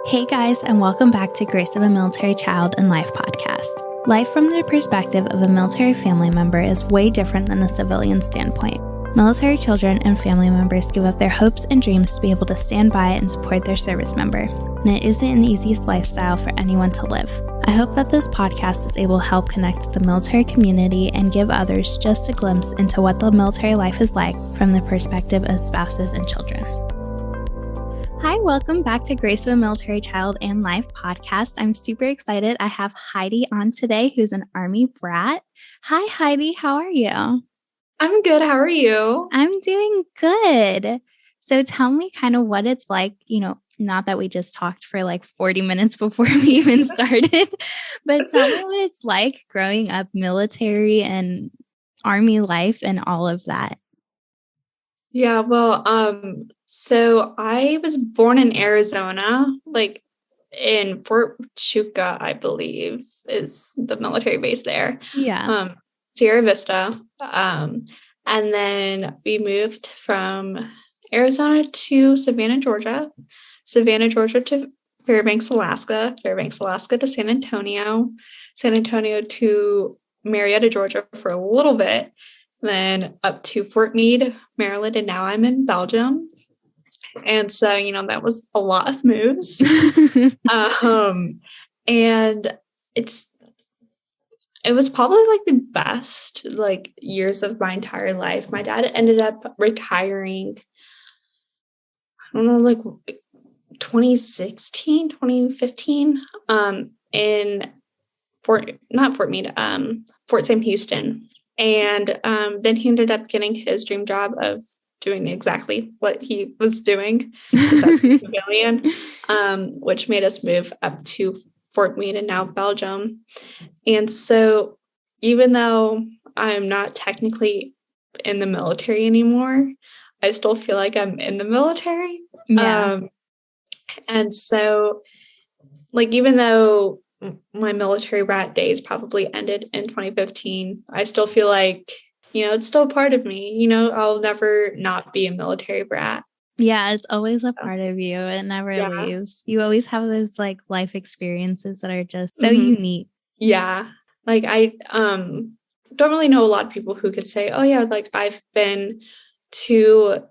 Hey guys, and welcome back to Grace of a Military Child and Life podcast. Life from the perspective of a military family member is way different than a civilian standpoint. Military children and family members give up their hopes and dreams to be able to stand by and support their service member, and it isn't an easy lifestyle for anyone to live. I hope that this podcast is able to help connect the military community and give others just a glimpse into what the military life is like from the perspective of spouses and children. Hi, welcome back to Grace of a Military Child and Life podcast. I'm super excited. I have Heidi on today, who's an Army Brat. Hi, Heidi. How are you? I'm good. How are you? I'm doing good. So tell me kind of what it's like, not that we just talked for like 40 minutes before we even started, but tell me what it's like growing up military and Army life and all of that. Yeah, so I was born in Arizona, like in Fort Chuka, I believe, is the military base there. Yeah. Sierra Vista. And then we moved from Arizona to Savannah, Georgia to Fairbanks, Alaska to San Antonio to Marietta, Georgia for a little bit, then up to Fort Meade, Maryland, and now I'm in Belgium. And so, that was a lot of moves. And it was probably like the best years of my entire life. My dad ended up retiring, I don't know, 2016, 2015, in Fort Sam Houston. And then he ended up getting his dream job of doing exactly what he was doing, because that's a civilian, which made us move up to Fort Meade and now Belgium. And so even though I'm not technically in the military anymore, I still feel like I'm in the military. Yeah. And so, even though my military brat days probably ended in 2015, I still feel like, it's still part of me. I'll never not be a military brat. Yeah, it's always a part of you. It never leaves. You always have those life experiences that are just so unique. Yeah. I don't really know a lot of people who could say, oh yeah, I've been to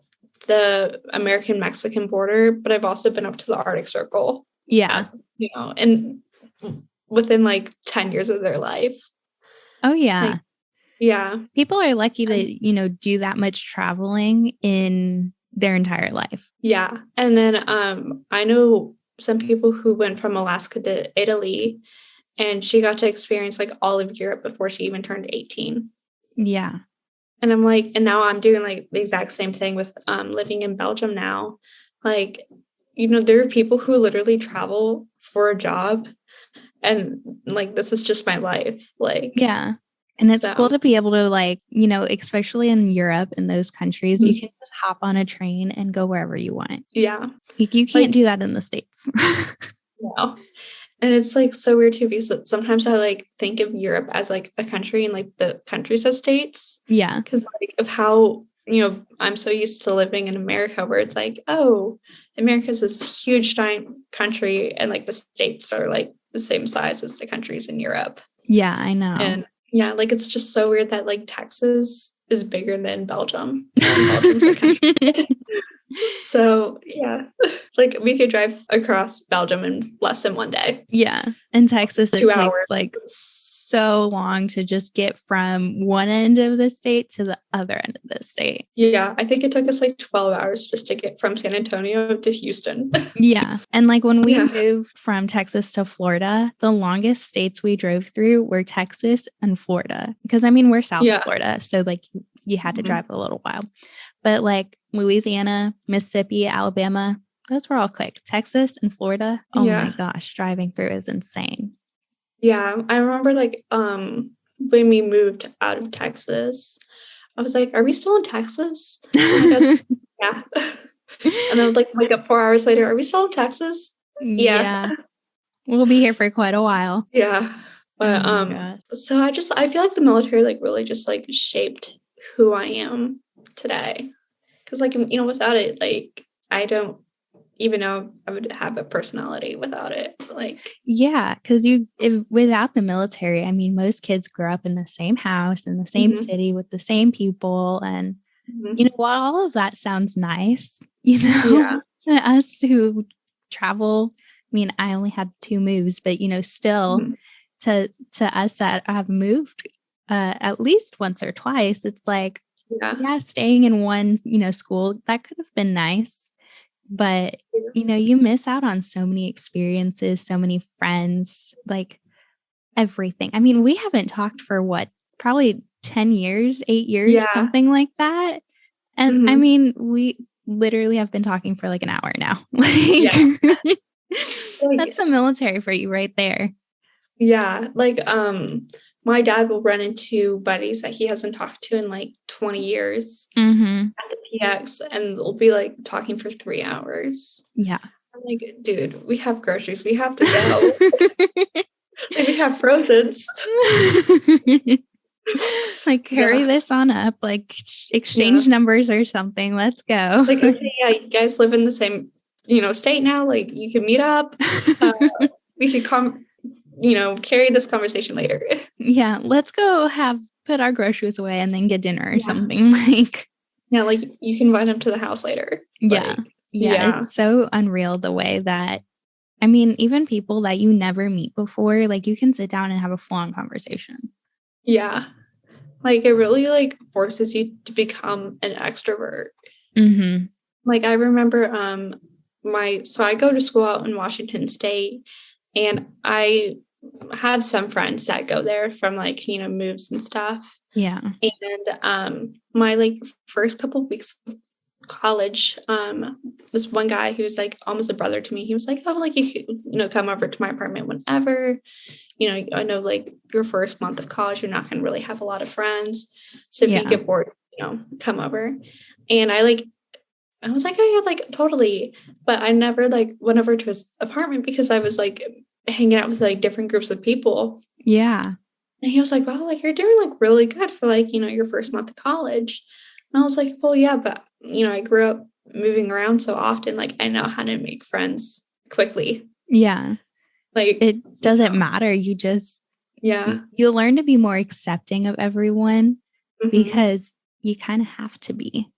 the American-Mexican border, but I've also been up to the Arctic Circle. Yeah. And within 10 years of their life. Oh yeah. Yeah. People are lucky to, do that much traveling in their entire life. Yeah. And then I know some people who went from Alaska to Italy, and she got to experience all of Europe before she even turned 18. Yeah. And I'm and now I'm doing the exact same thing with living in Belgium now. There are people who literally travel for a job, and this is just my life. Yeah. And it's cool to be able to especially in Europe and those countries, you can just hop on a train and go wherever you want. Yeah. You can't do that in the States. No. And it's so weird too, because sometimes I think of Europe as a country and the countries as states. Yeah. Because of how, I'm so used to living in America, where it's oh, America's this huge giant country, and the states are the same size as the countries in Europe. Yeah, I know. And yeah, it's just so weird that Texas is bigger than Belgium. And Belgium's a country. So yeah, we could drive across Belgium in less than one day. Yeah. In Texas, it 2 hours. takes so long to just get from one end of the state to the other end of the state. Yeah. I think it took us 12 hours just to get from San Antonio to Houston. Yeah. And when we moved from Texas to Florida, the longest states we drove through were Texas and Florida, because we're South Florida. So you had to drive a little while, but Louisiana, Mississippi, Alabama, those were all quick. Texas and Florida, oh my gosh, driving through is insane. Yeah, I remember when we moved out of Texas, I was are we still in Texas? Oh yeah. And then wake up 4 hours later, are we still in Texas? Yeah. We'll be here for quite a while. Yeah. But so I feel the military really just shaped who I am today. Because without it, I don't even though I would have a personality without it. Like, yeah, because without the military, I mean, most kids grow up in the same house, in the same city with the same people. And, while all of that sounds nice, yeah, us who travel, I mean, I only had 2 moves, but, still to us that have moved at least once or twice, it's like, yeah, staying in one, school, that could have been nice. But, you miss out on so many experiences, so many friends, like everything. I mean, we haven't talked for what, probably 10 years, 8 years, something like that. And I mean, we literally have been talking for like an hour now. That's the military for you right there. Yeah. Like, my dad will run into buddies that he hasn't talked to in like 20 years at the PX, and we'll be like talking for 3 hours. Yeah. I'm like, dude, we have groceries. We have to go. Like, we have frozens. Like, carry this on up, like exchange numbers or something. Let's go. Like, okay, yeah, you guys live in the same, state now. Like, you can meet up. We could come, carry this conversation later. Yeah, let's go put our groceries away and then get dinner or something. Like, yeah, like you can invite them to the house later. Yeah. Like, yeah. It's so unreal the way that, I mean, even people that you never meet before, like you can sit down and have a full-on conversation. Yeah. Like, it really like forces you to become an extrovert. Like, I remember so I go to school out in Washington State, and I have some friends that go there from like, moves and stuff. Yeah. And my like first couple of weeks of college, this one guy who's like almost a brother to me, he was like, oh, like you could, come over to my apartment whenever. I know like your first month of college, you're not going to really have a lot of friends. So if you get bored, come over. And I was like, oh yeah, like totally. But I never like went over to his apartment because I was like hanging out with like different groups of people. Yeah. And he was like, well, like you're doing like really good for like, your first month of college. And I was like, well, yeah, but I grew up moving around so often, like I know how to make friends quickly. Yeah. Like, it doesn't matter. You just, you'll learn to be more accepting of everyone because you kind of have to be.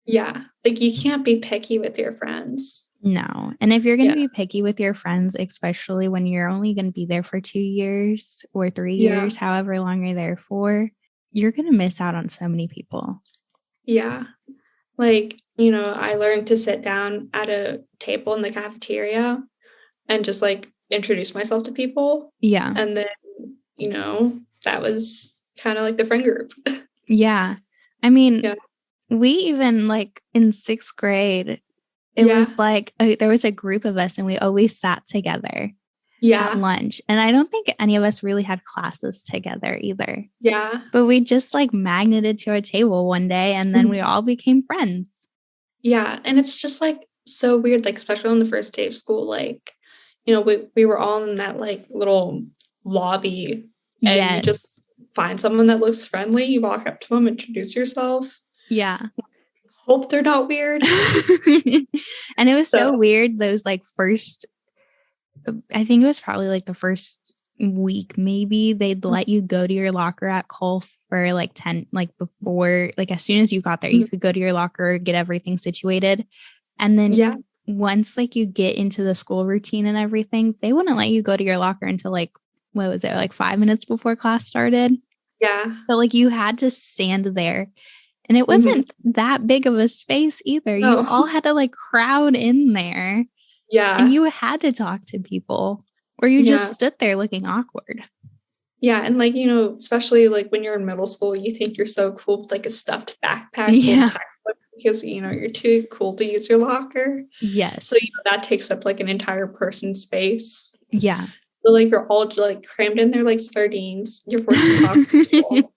Yeah. Like, you can't be picky with your friends. No. And if you're going to be picky with your friends, especially when you're only going to be there for 2 years or 3 years, however long you're there for, you're going to miss out on so many people. Yeah. Like, I learned to sit down at a table in the cafeteria and just like introduce myself to people. Yeah. And then, that was kind of like the friend group. Yeah. I mean, we even like in 6th grade, it was like there was a group of us and we always sat together at lunch. And I don't think any of us really had classes together either. Yeah. But we just like magneted to our table one day and then we all became friends. Yeah. And it's just like so weird, like especially on the first day of school, like, we were all in that like little lobby and you just find someone that looks friendly. You walk up to them, introduce yourself. Yeah. Hope they're not weird. And it was so weird. Those like first, I think it was probably like the first week, maybe they'd let you go to your locker at Cole for like 10, like before, like as soon as you got there, you could go to your locker, get everything situated. And then once like you get into the school routine and everything, they wouldn't let you go to your locker until like, what was it? Like 5 minutes before class started. Yeah. So like you had to stand there and it wasn't that big of a space either. No. You all had to like crowd in there. Yeah. And you had to talk to people or you just stood there looking awkward. Yeah. And like, especially like when you're in middle school, you think you're so cool with like a stuffed backpack. Yeah. Because, you're too cool to use your locker. Yes. So, that takes up like an entire person's space. Yeah. So like you're all like crammed in there like sardines. You're forced to talk to people.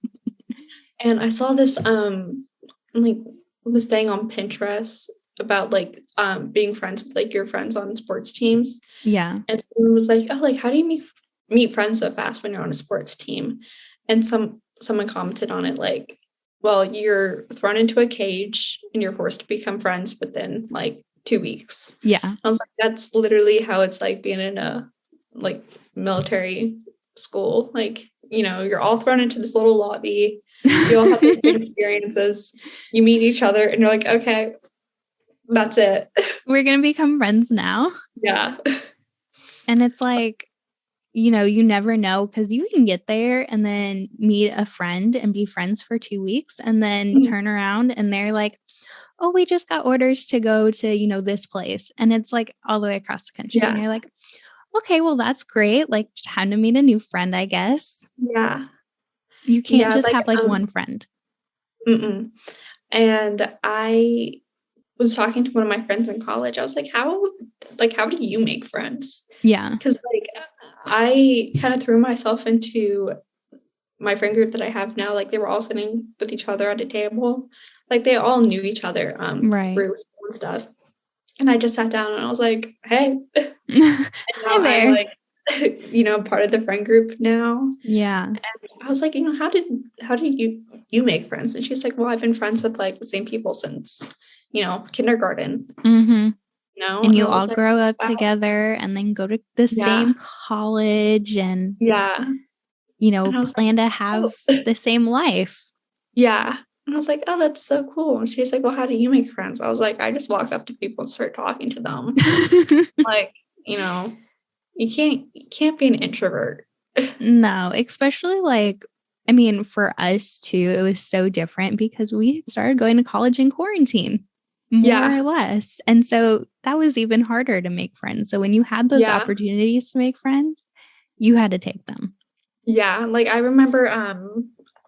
And I saw this like this thing on Pinterest about like being friends with like your friends on sports teams. Yeah. And someone was like, oh, like how do you meet friends so fast when you're on a sports team? And someone commented on it like, well, you're thrown into a cage and you're forced to become friends within like 2 weeks. Yeah. I was like, that's literally how it's like being in a like military school. Like, you know, you're all thrown into this little lobby. You all have the same experiences. You meet each other and you're like, okay, that's it. We're going to become friends now. Yeah. And it's like, you know, you never know, because you can get there and then meet a friend and be friends for 2 weeks and then turn around and they're like, oh, we just got orders to go to, you know, this place. And it's like all the way across the country. Yeah. And you're like, okay, well, that's great. Like, time to meet a new friend, I guess. Yeah. You can't just have like one friend. And I was talking to one of my friends in college. I was like, how do you make friends? Yeah. Because like I kind of threw myself into my friend group that I have now. Like they were all sitting with each other at a table. Like they all knew each other right. through school and stuff. And I just sat down and I was like, hey. And Hi there. I'm like, you know, part of the friend group now. Yeah. And I was like, you know, how did you make friends? And she's like, well, I've been friends with like the same people since, you know, kindergarten. Mm-hmm. You know, and you all like, grow up together and then go to the same college and you know, plan to have the same life. Yeah. And I was like, oh, that's so cool. And she's like, well, how do you make friends? I was like, I just walk up to people and start talking to them. Like, you know, you can't be an introvert. No, especially like, I mean, for us too, it was so different because we started going to college in quarantine, more or less. And so that was even harder to make friends. So when you had those opportunities to make friends, you had to take them. Yeah. Like I remember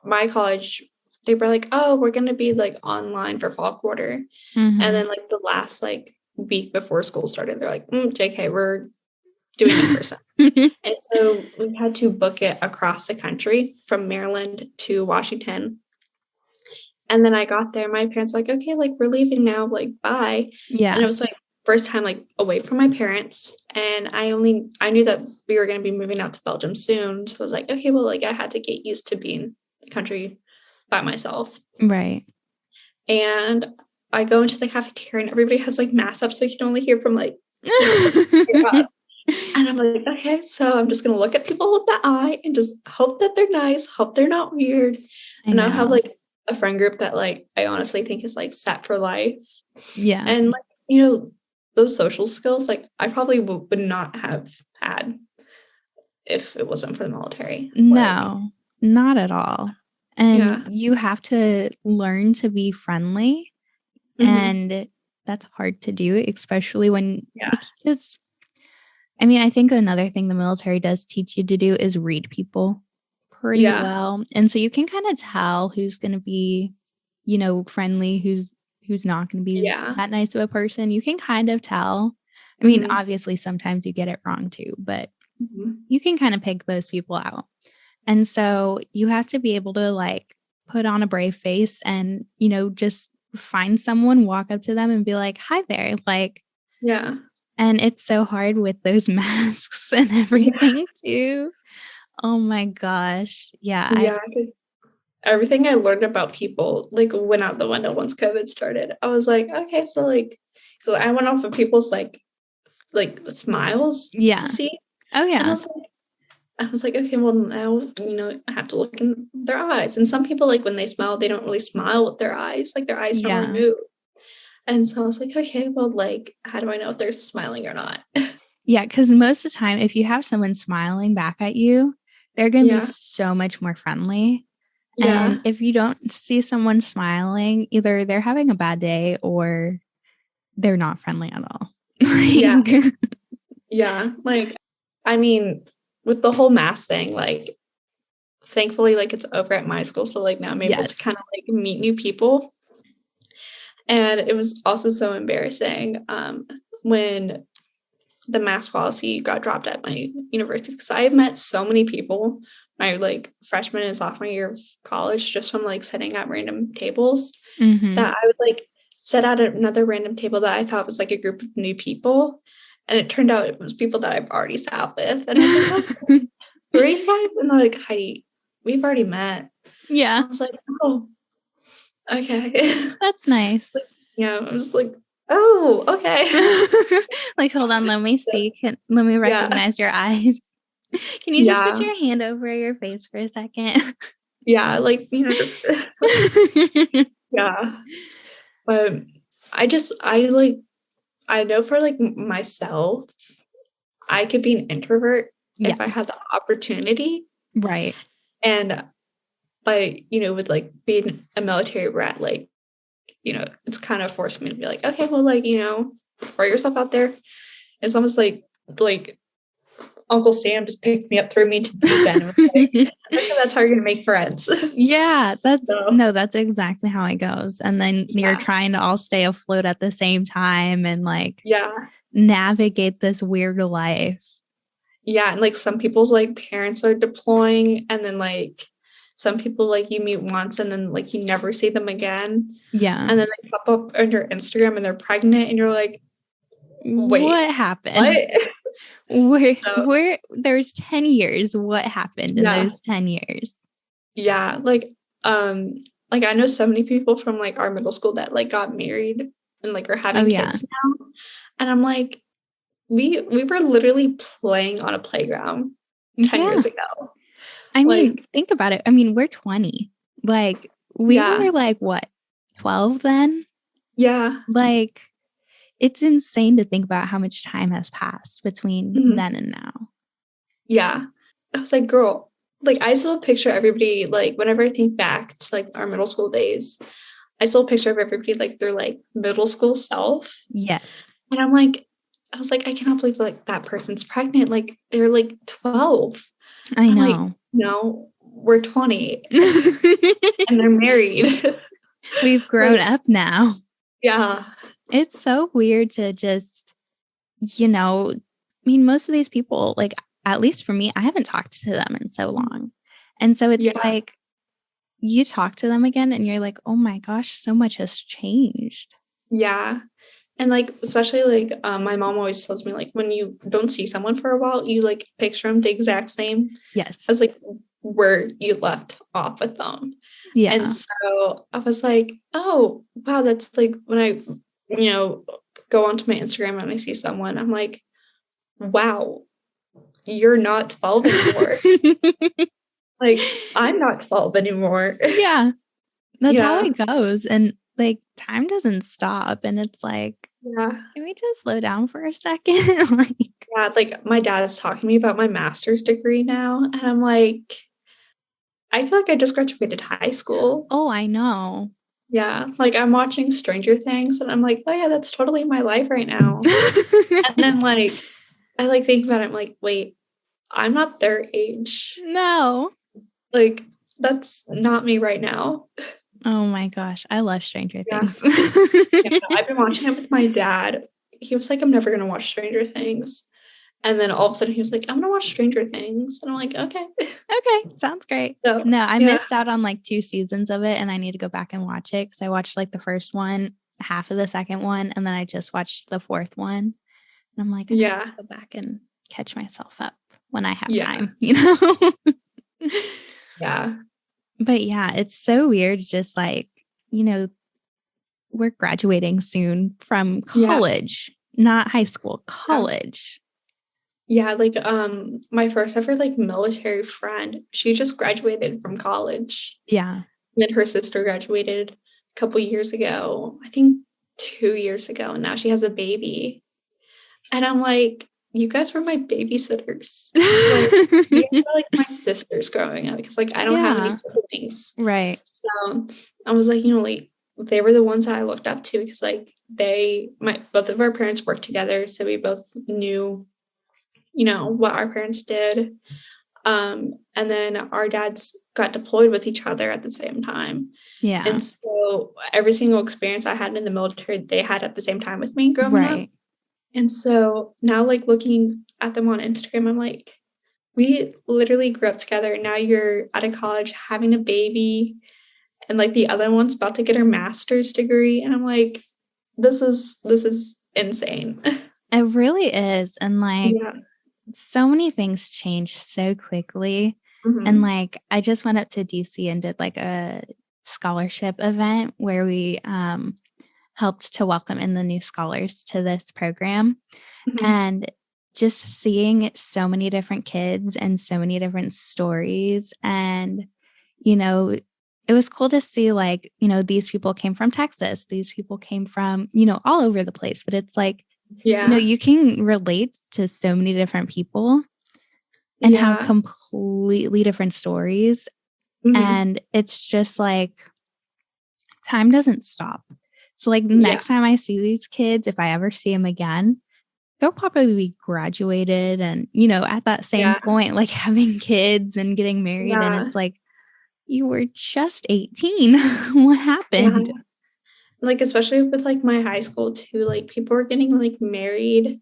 my college, they were like, oh, we're going to be like online for fall quarter. And then like the last like week before school started, they're like, JK, we're doing it in person. And so we had to book it across the country from Maryland to Washington. And then I got there, my parents were like, okay, like we're leaving now, like bye. Yeah. And it was like first time like away from my parents. And I knew that we were going to be moving out to Belgium soon. So I was like, okay, well, like I had to get used to being in the country by myself. Right. And I go into the cafeteria and everybody has like masks up, so you can only hear from like and I'm like, okay, so I'm just gonna look at people with the eye and just hope that they're nice, hope they're not weird. And I have like a friend group that like I honestly think is like set for life. Yeah. And like, you know, those social skills, like I probably would not have had if it wasn't for the military. No, not at all. And you have to learn to be friendly. And that's hard to do, especially when, because I mean, I think another thing the military does teach you to do is read people pretty well. And so you can kind of tell who's going to be, you know, friendly, who's not going to be that nice of a person. You can kind of tell. I mean, obviously sometimes you get it wrong too, but you can kind of pick those people out. And so you have to be able to like put on a brave face and, you know, just find someone, walk up to them and be like, hi there. Like, and it's so hard with those masks and everything too. Oh my gosh. Yeah. Everything I learned about people like went out the window once COVID started. I was like, okay, so like I went off of people's like smiles. Yeah. See? Oh yeah. And I was like, okay, well now, you know, I have to look in their eyes. And some people like when they smile, they don't really smile with their eyes. Like their eyes don't really move. And so I was like, okay, well, like, how do I know if they're smiling or not? Yeah, because most of the time, if you have someone smiling back at you, they're going to be so much more friendly. And if you don't see someone smiling, either they're having a bad day or they're not friendly at all. Like, I mean, with the whole mask thing, like, thankfully, like, it's over at my school. So, like, now I'm able to kind of, like, meet new people. And it was also so embarrassing when the mask policy got dropped at my university, because I have met so many people my like freshman and sophomore year of college just from like sitting at random tables that I would like sit at another random table that I thought was like a group of new people, and it turned out it was people that I've already sat with, and I was like, were you guys? And they're like, Heidi, we've already met. I was like, oh, okay. That's nice. I was like, Oh, okay. Like, hold on, let me see. Let me recognize your eyes. Can you just put your hand over your face for a second? Yeah, like, just yeah. But I know for like myself, I could be an introvert if I had the opportunity. Right. And but with like being a military brat, like, it's kind of forced me to be like, okay, well, like, throw yourself out there. It's almost like Uncle Sam just picked me up, threw me into the deep end. Like, that's how you're gonna make friends. Yeah, that's exactly how it goes. And then you're trying to all stay afloat at the same time and like navigate this weird life. Yeah, and like some people's like parents are deploying, and then like some people like you meet once and then like you never see them again. Yeah. And then they pop up on your Instagram and they're pregnant and you're like, wait, what happened? Where there's 10 years. What happened in those 10 years? Yeah, like I know so many people from like our middle school that like got married and like are having kids now. And I'm like, we were literally playing on a playground 10 years ago. I mean, think about it. I mean, we're 20. Like, we were like, what, 12 then? Yeah. Like, it's insane to think about how much time has passed between then and now. Yeah. I was like, girl, like, I still picture everybody, like, whenever I think back to, like, our middle school days, I still picture of everybody, like, their, like, middle school self. Yes. And I was like, I cannot believe, like, that person's pregnant. Like, they're, like, 12. I know. Like, no, we're 20. And they're married. We've grown up now. Yeah. It's so weird to just, I mean, most of these people, like, at least for me, I haven't talked to them in so long. And so it's like, you talk to them again and you're like, oh my gosh, so much has changed. Yeah. And like, especially like my mom always tells me, like, when you don't see someone for a while, you like picture them the exact same as like where you left off with them. Yeah. And so I was like, oh, wow, that's like when I, go onto my Instagram and I see someone, I'm like, wow, you're not 12 anymore. Like, I'm not 12 anymore. Yeah. That's how it goes. And like, time doesn't stop. And it's like, can we just slow down for a second? Like my dad is talking to me about my master's degree now. And I'm like, I feel like I just graduated high school. Oh, I know. Yeah. Like I'm watching Stranger Things and I'm like, oh yeah, that's totally my life right now. And then like, I like think about it. I'm like, wait, I'm not their age. No. Like, that's not me right now. Oh my gosh. I love Stranger Things. I've been watching it with my dad. He was like, I'm never going to watch Stranger Things. And then all of a sudden he was like, I'm going to watch Stranger Things. And I'm like, okay. Okay. Sounds great. So, no, I missed out on like 2 seasons of it and I need to go back and watch it because I watched like the first one, half of the second one, and then I just watched the 4th one. And I'm like, I have to go back and catch myself up when I have time, Yeah. But yeah, it's so weird. Just like, we're graduating soon from college, not high school, college. Yeah. Like, my first ever like military friend, she just graduated from college. Yeah. And then her sister graduated a couple years ago, I think 2 years ago. And now she has a baby. And I'm like, you guys were my babysitters. Like, you were like my sisters growing up because like I don't have any siblings. Right. So I was like, like they were the ones that I looked up to because like both of our parents worked together. So we both knew, what our parents did. And then our dads got deployed with each other at the same time. Yeah. And so every single experience I had in the military, they had at the same time with me growing up. And so now, like, looking at them on Instagram, I'm like, we literally grew up together. Now you're out of college having a baby. And, like, the other one's about to get her master's degree. And I'm like, this is insane. It really is. And, like, so many things change so quickly. Mm-hmm. And, like, I just went up to DC and did, like, a scholarship event where we helped to welcome in the new scholars to this program. Mhm. And just seeing so many different kids and so many different stories. And, it was cool to see like, these people came from Texas, these people came from, all over the place. But it's like, Yeah. you can relate to so many different people and have completely different stories. Mhm. And it's just like, time doesn't stop. So like the next time I see these kids, if I ever see them again, they'll probably be graduated and, at that same point, like having kids and getting married. And it's like, you were just 18. What happened? Yeah. Like, especially with like my high school too, like people were getting like married.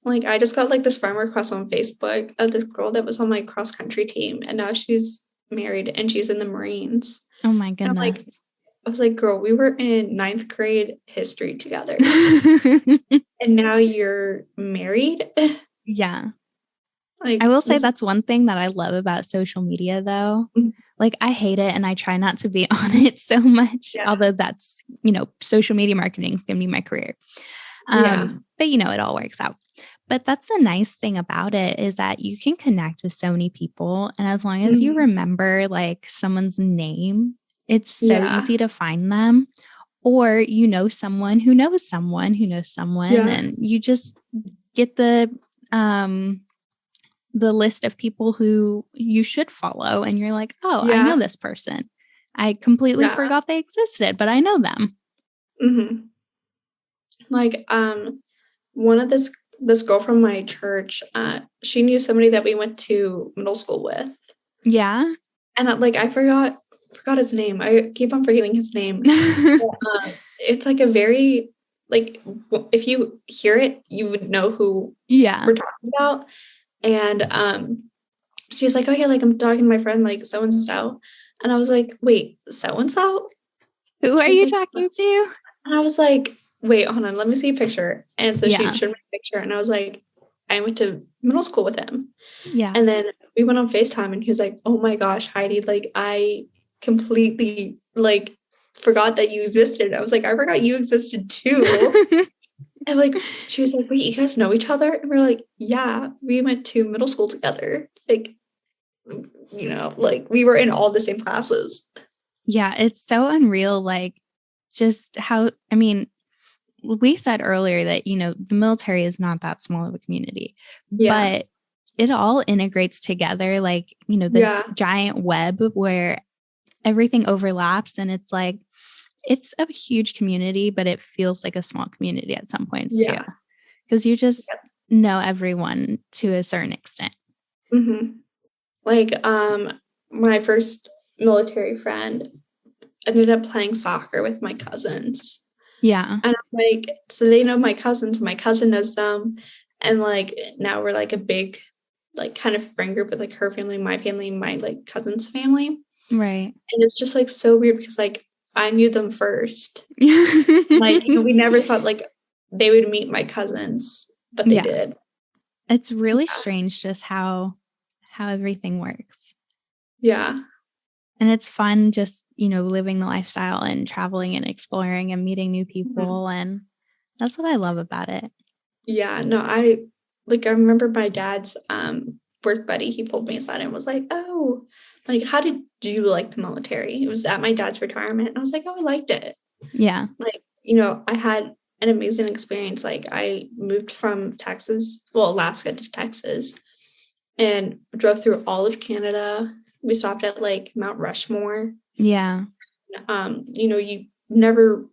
Like I just got like this friend request on Facebook of this girl that was on my cross country team, and now she's married and she's in the Marines. Oh my And goodness. I was like, girl, we were in 9th grade history together. And now you're married? Yeah. Like, I will say that's one thing that I love about social media, though. Mhm. Like, I hate it and I try not to be on it so much, although that's, social media marketing is going to be my career. But, it all works out. But that's the nice thing about it is that you can connect with so many people. And as long as you remember like someone's name, it's so easy to find them. Or someone who knows someone who knows someone, and you just get the list of people who you should follow, and you're like, oh, I know this person. I completely forgot they existed, but I know them. Mm-hmm. Like, one of this girl from my church, she knew somebody that we went to middle school with. Yeah. And like I forgot his name. I keep on forgetting his name. But, it's like a very like if you hear it, you would know who we're talking about. And she's like, oh yeah, like I'm talking to my friend like so and so. And I was like, wait, so and so? Who are you talking to? And I was like, wait, hold on, let me see a picture. And so she showed me a picture, and I was like, I went to middle school with him. Yeah. And then we went on FaceTime, and he was like, oh my gosh, Heidi, like I completely like forgot that you existed. I was like, I forgot you existed too. And like she was like, wait, you guys know each other? And we're like, yeah, we went to middle school together. Like, like we were in all the same classes. Yeah, it's so unreal. Like, just how, I mean, we said earlier that, the military is not that small of a community, but it all integrates together like, this giant web where everything overlaps, and it's like, it's a huge community, but it feels like a small community at some points too, because you just know everyone to a certain extent. Mm-hmm. Like, my first military friend ended up playing soccer with my cousins. Yeah. And I'm like, so they know my cousins, my cousin knows them. And like, now we're like a big, like kind of friend group with like her family, my like cousin's family. Right. And it's just like so weird because like I knew them first. Like, we never thought like they would meet my cousins, but they did. It's really strange just how everything works. Yeah. And it's fun just, living the lifestyle and traveling and exploring and meeting new people. Mm-hmm. And that's what I love about it. Yeah, no, I remember my dad's work buddy, he pulled me aside and was like, oh, like, how did you like the military? It was at my dad's retirement. And I was like, oh, I liked it. Yeah. Like, I had an amazing experience. Like, I moved from Alaska to Texas, and drove through all of Canada. We stopped at like Mount Rushmore. Yeah. You've never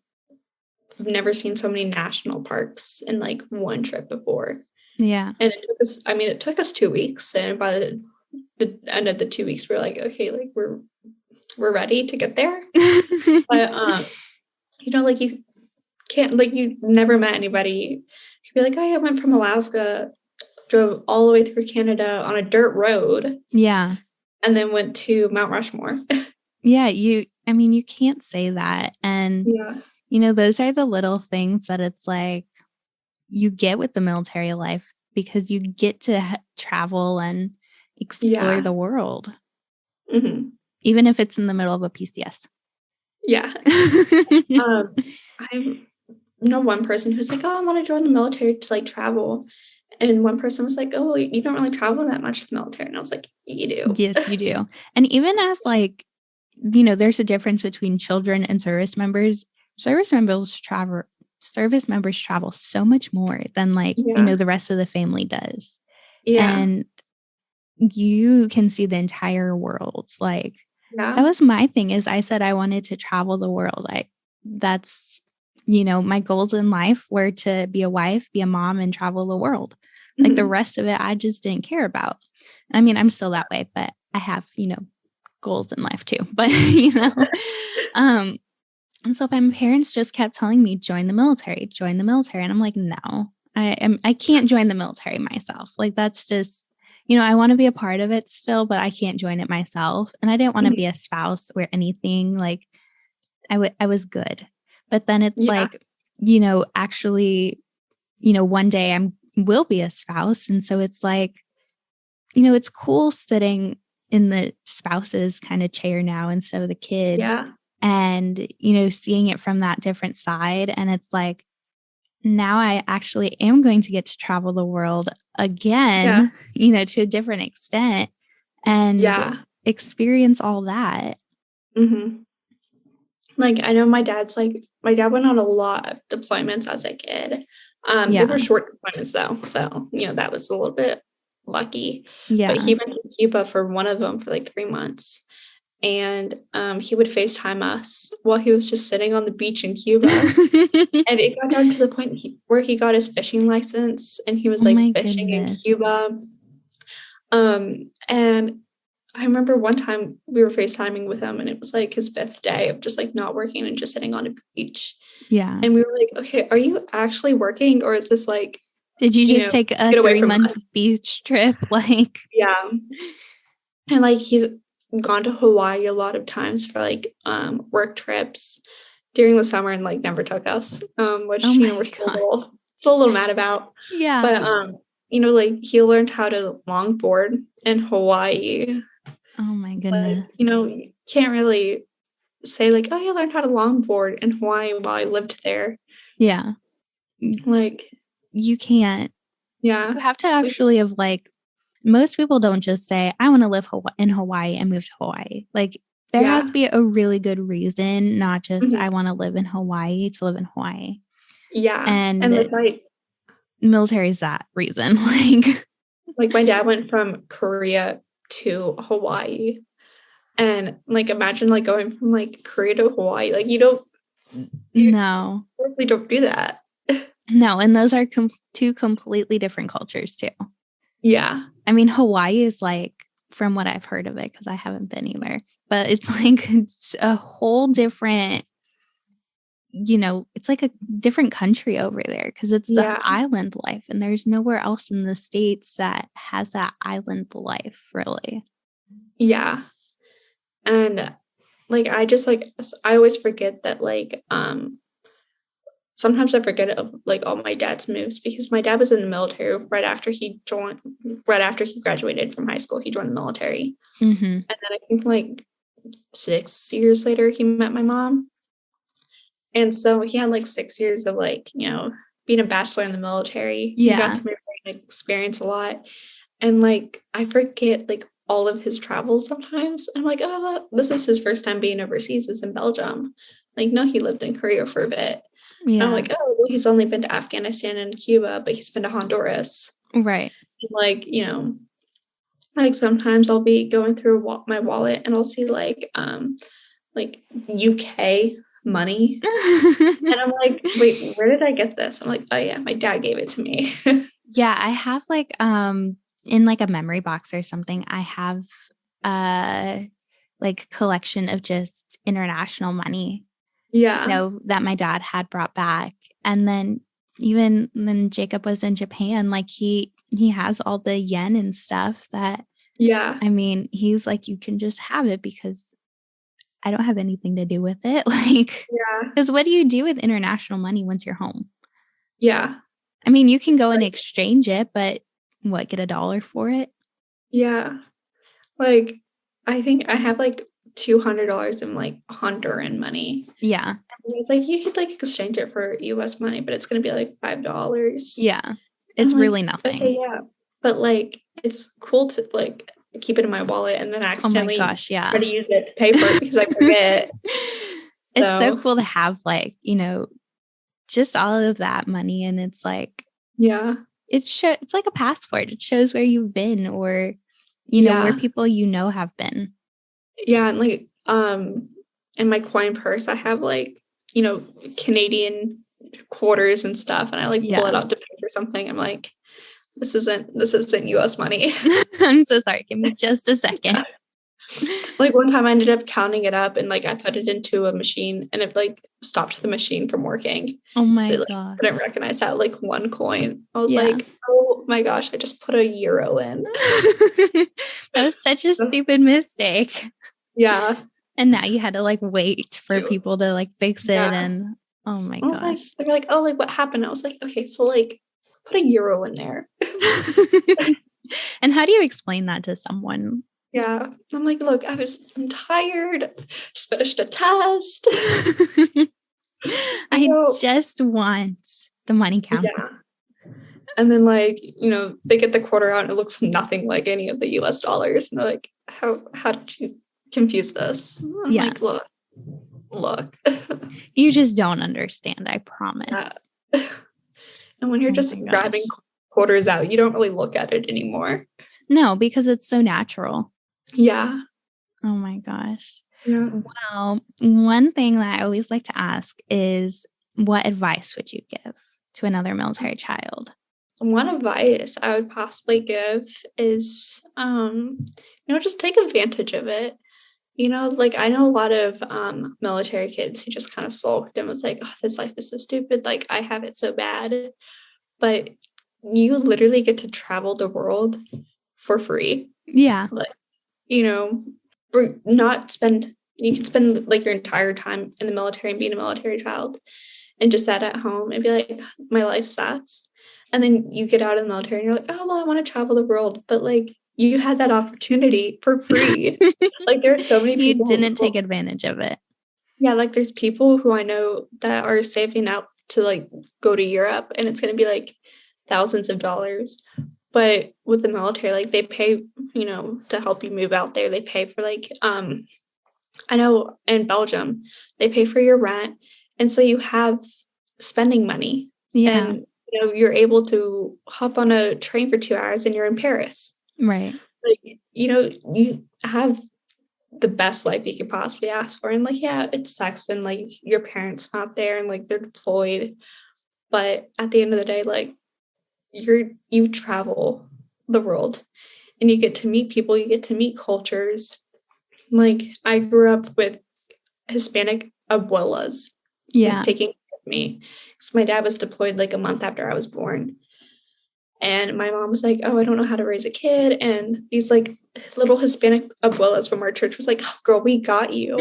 seen so many national parks in like one trip before. Yeah. And it took us 2 weeks. And by the end of the 2 weeks, we're like, okay, like we're ready to get there. But, like you can't, like you never met anybody. You'd be like, oh, yeah, I went from Alaska, drove all the way through Canada on a dirt road. Yeah. And then went to Mount Rushmore. Yeah. You can't say that. And, those are the little things that it's like you get with the military life, because you get to travel and explore the world. Mm-hmm. Even if it's in the middle of a PCS. Yeah. one person who's like, oh, I want to join the military to like travel. And one person was like, oh, well, you don't really travel that much to the military. And I was like, you do. Yes, you do. And even as like, you know, there's a difference between children and service members. Service members travel so much more than like, you know, the rest of the family does. Yeah. And you can see the entire world. Like, Yeah. that was my thing, is I said I wanted to travel the world. That's, you know, my goals in life were to be a wife, be a mom, and travel the world. Like the rest of it, I just didn't care about. I mean, I'm still that way, but I have, you know, goals in life too. But, you know, and so my parents just kept telling me, join the military. And I'm like, no, I can't join the military myself. Like, that's just, you know, I want to be a part of it still, but I can't join it myself. And I didn't want to be a spouse or anything. Like, I was good. But then it's like, you know, actually, you know, one day I will be a spouse. And so it's like, you know, it's cool sitting in the spouse's kind of chair now instead of the kids. Yeah. And, you know, seeing it from that different side. And it's like, now I actually am going to get to travel the world again, you know, to a different extent and experience all that. Mm-hmm. Like, I know my dad went on a lot of deployments as a kid. They were short deployments though. So, you know, that was a little bit lucky. Yeah. But he went to Cuba for one of them for like 3 months. And he would FaceTime us while he was just sitting on the beach in Cuba. And it got down to the point where he got his fishing license and he was like fishing in Cuba. And I remember one time we were FaceTiming with him and it was like his 5th day of just like not working and just sitting on a beach. Yeah. And we were like, okay, are you actually working or is this like, did you just take a 3-month beach trip? Like, yeah. And like, he's gone to Hawaii a lot of times for like work trips during the summer and like never took us, which, you know, we're still a little mad about. Yeah. But, you know, like he learned how to longboard in Hawaii. Oh my goodness. Like, you know, you can't really say like, oh, I learned how to longboard in Hawaii while I lived there. Yeah. Like, you can't. Yeah. You have to actually have like, most people don't just say, I want to live in Hawaii and move to Hawaii. Like, there has to be a really good reason, not just I want to live in Hawaii to live in Hawaii. Yeah. And like, military is that reason. Like my dad went from Korea to Hawaii. And like, imagine like going from like Korea to Hawaii. Like, you really don't do that. No. And those are two completely different cultures too. Yeah. I mean, Hawaii is like, from what I've heard of it, because I haven't been either, but it's like it's a whole different, you know, it's like a different country over there because it's the island life. And there's nowhere else in the States that has that island life, really. Yeah. And like, I always forget that like, sometimes I forget of like all my dad's moves because my dad was in the military right after he graduated from high school. He joined the military. Mm-hmm. And then I think like 6 years later, he met my mom. And so he had like 6 years of like, you know, being a bachelor in the military. Yeah. He got to marry and experience a lot. And like, I forget like all of his travels sometimes. I'm like, oh, this is his first time being overseas, is in Belgium. Like, no, he lived in Korea for a bit. Yeah. And I'm like, oh, well, he's only been to Afghanistan and Cuba, but he's been to Honduras. Right. And like, you know, like sometimes I'll be going through my wallet and I'll see like UK money. And I'm like, wait, where did I get this? I'm like, oh yeah, my dad gave it to me. Yeah, I have like in like a memory box or something, I have like collection of just international money. Yeah. You know, that my dad had brought back. And then even when Jacob was in Japan, like he has all the yen and stuff that, I mean, he's like, you can just have it because I don't have anything to do with it. Like, because what do you do with international money once you're home? Yeah. I mean, you can go and exchange it, but what, get $1 for it? Yeah. Like, I think I have like $200 in like Honduran money. Yeah. And it's like, you could like exchange it for US money, but it's going to be like $5. Yeah. It's really nothing. Okay, yeah. But like, it's cool to like keep it in my wallet and then accidentally try to use it to pay for it because I forget. It's so cool to have like, just all of that money. And it's like, it's like a passport. It shows where you've been or, where people have been. Yeah. And like, in my coin purse, I have like, Canadian quarters and stuff. And I like pull it out to pay for something. I'm like, this isn't US money. I'm so sorry. Give me just a second. Like one time I ended up counting it up and like I put it into a machine and it like stopped the machine from working. Oh my god. I didn't recognize that like one coin. I was like, oh my gosh, I just put €1 in. That was such a stupid mistake. Yeah. And now you had to like wait for people to like fix it and oh my gosh. Like, they're like, oh, like what happened? I was like, okay, so like put €1 in there. And how do you explain that to someone? Yeah. I'm like, look, I'm tired. Just finished a test. I just want the money counter. Yeah. And then like, they get the quarter out and it looks nothing like any of the US dollars. And they're like, how did you confuse this? I'm like, look. You just don't understand, I promise. Yeah. And when you're just grabbing quarters out, you don't really look at it anymore. No, because it's so natural. Yeah. Oh my gosh. Yeah. Well, one thing that I always like to ask is, what advice would you give to another military child? One advice I would possibly give is, just take advantage of it. Like I know a lot of military kids who just kind of sulked and was like, oh, this life is so stupid. Like I have it so bad. But you literally get to travel the world for free. Yeah. Like, you can spend like your entire time in the military and being a military child and just that at home and be like, my life sucks. And then you get out of the military and you're like, oh, well, I want to travel the world. But like, you had that opportunity for free. Like there are so many people. You didn't take advantage of it. Yeah. Like there's people who I know that are saving up to like go to Europe and it's going to be like thousands of dollars. But with the military, like they pay, to help you move out there. They pay for like, I know in Belgium, they pay for your rent. And so you have spending money. Yeah. And, you're able to hop on a train for 2 hours and you're in Paris. Right. Like, you have the best life you could possibly ask for. And like, yeah, it sucks when like your parents not there and like they're deployed. But at the end of the day, like you travel the world and you get to meet people, you get to meet cultures. Like I grew up with Hispanic abuelas taking care of me. So my dad was deployed like a month after I was born. And my mom was like, oh, I don't know how to raise a kid. And these like little Hispanic abuelas from our church was like, oh, girl, we got you.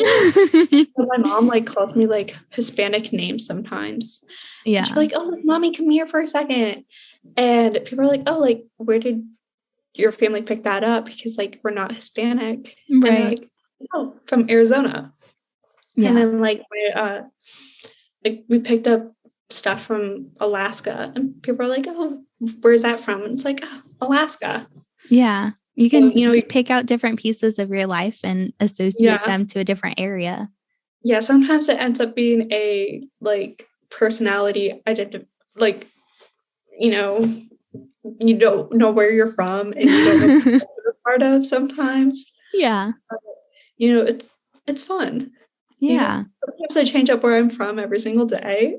My mom like calls me like Hispanic names sometimes. Yeah. And she's like, oh, mommy, come here for a second. And people are like, oh, like, where did your family pick that up? Because like, we're not Hispanic. Right. And they're like, oh, from Arizona. Yeah. And then like, we picked up stuff from Alaska and people are like, oh, where's that from? And it's like, oh, Alaska. Yeah. You can pick out different pieces of your life and associate them to a different area. Yeah. Sometimes it ends up being a like personality identity, like, you don't know where you're from and you don't know what you're part of sometimes. Yeah. But, it's fun. Yeah. Sometimes I change up where I'm from every single day.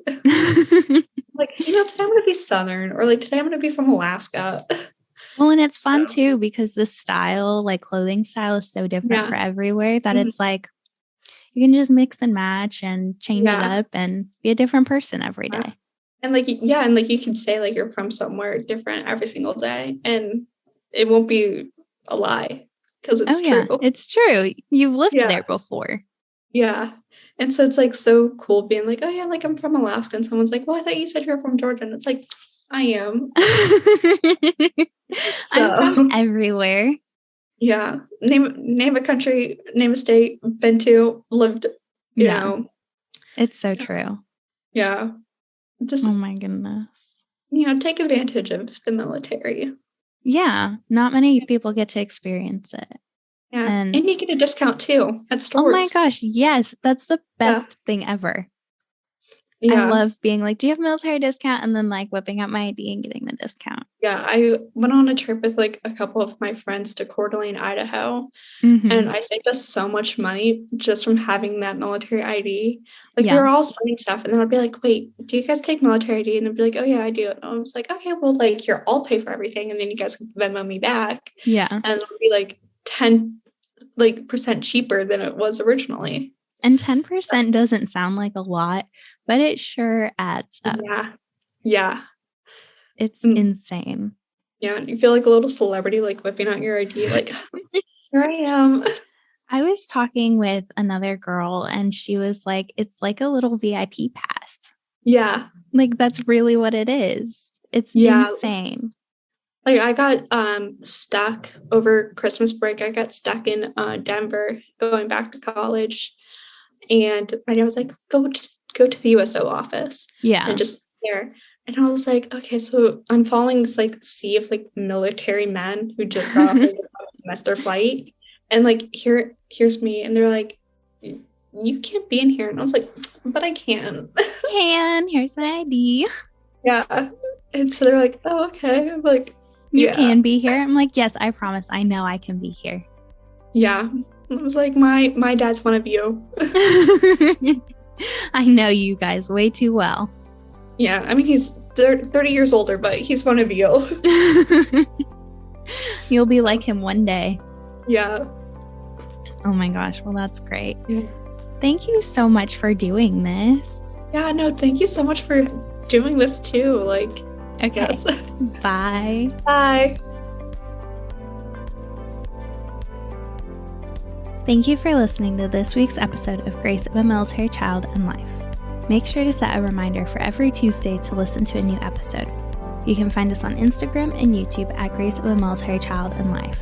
Like, today I'm going to be Southern or like today I'm going to be from Alaska. Well, and it's fun too, because the style, like clothing style is so different for everywhere that it's like, you can just mix and match and change it up and be a different person every day. And like, and like you can say like you're from somewhere different every single day and it won't be a lie because it's true. It's true. You've lived there before. Yeah. And so it's like so cool being like, oh yeah, like I'm from Alaska. And someone's like, well, I thought you said you were from Georgia. And it's like, I am. I'm from everywhere. Yeah. Name a country, name a state, been to, lived, you know. It's so true. Yeah. Just, Oh my goodness. Take advantage of the military. Yeah. Not many people get to experience it. Yeah. And you get a discount too at stores. Oh my gosh. Yes. That's the best thing ever. Yeah. I love being like, do you have a military discount? And then like whipping out my ID and getting the discount. Yeah. I went on a trip with like a couple of my friends to Coeur d'Alene, Idaho. And I saved us so much money just from having that military ID. Like we were all spending stuff. And then I'd be like, wait, do you guys take military ID? And they'd be like, oh yeah, I do. And I was like, okay, well, like here, I'll pay for everything. And then you guys can Venmo me back. Yeah. And it'll be like 10% cheaper than it was originally. And 10% doesn't sound like a lot, but it sure adds up. Yeah. It's insane. Yeah. You feel like a little celebrity, like whipping out your ID, like, here I am. I was talking with another girl and she was like, it's like a little VIP pass. Yeah. Like that's really what it is. It's insane. Like I got stuck over Christmas break. I got stuck in Denver going back to college. And my dad was like, go to the USO office. Yeah. And just there. And I was like, okay, so I'm following this like sea of like military men who just got off like, a semester flight. And like here's me. And they're like, you can't be in here. And I was like, but I can. Here's my ID. Yeah. And so they're like, oh, okay. I'm like, you can be here. I'm like, yes, I promise. I know I can be here. Yeah. I was like, my dad's one of you. I know you guys way too well. Yeah. I mean, he's 30 years older, but he's one of you. You'll be like him one day. Yeah. Oh my gosh. Well, that's great. Yeah. Thank you so much for doing this. Yeah, no, thank you so much for doing this too. Like, okay. Yes. Bye. Bye. Thank you for listening to this week's episode of Grace of a Military Child and Life. Make sure to set a reminder for every Tuesday to listen to a new episode. You can find us on Instagram and YouTube at Grace of a Military Child and Life.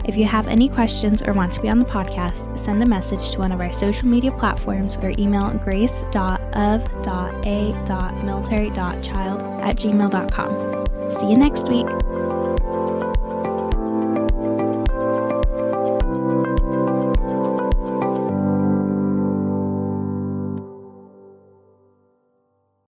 If you have any questions or want to be on the podcast, send a message to one of our social media platforms or email grace.of.a.military.child@gmail.com. See you next week.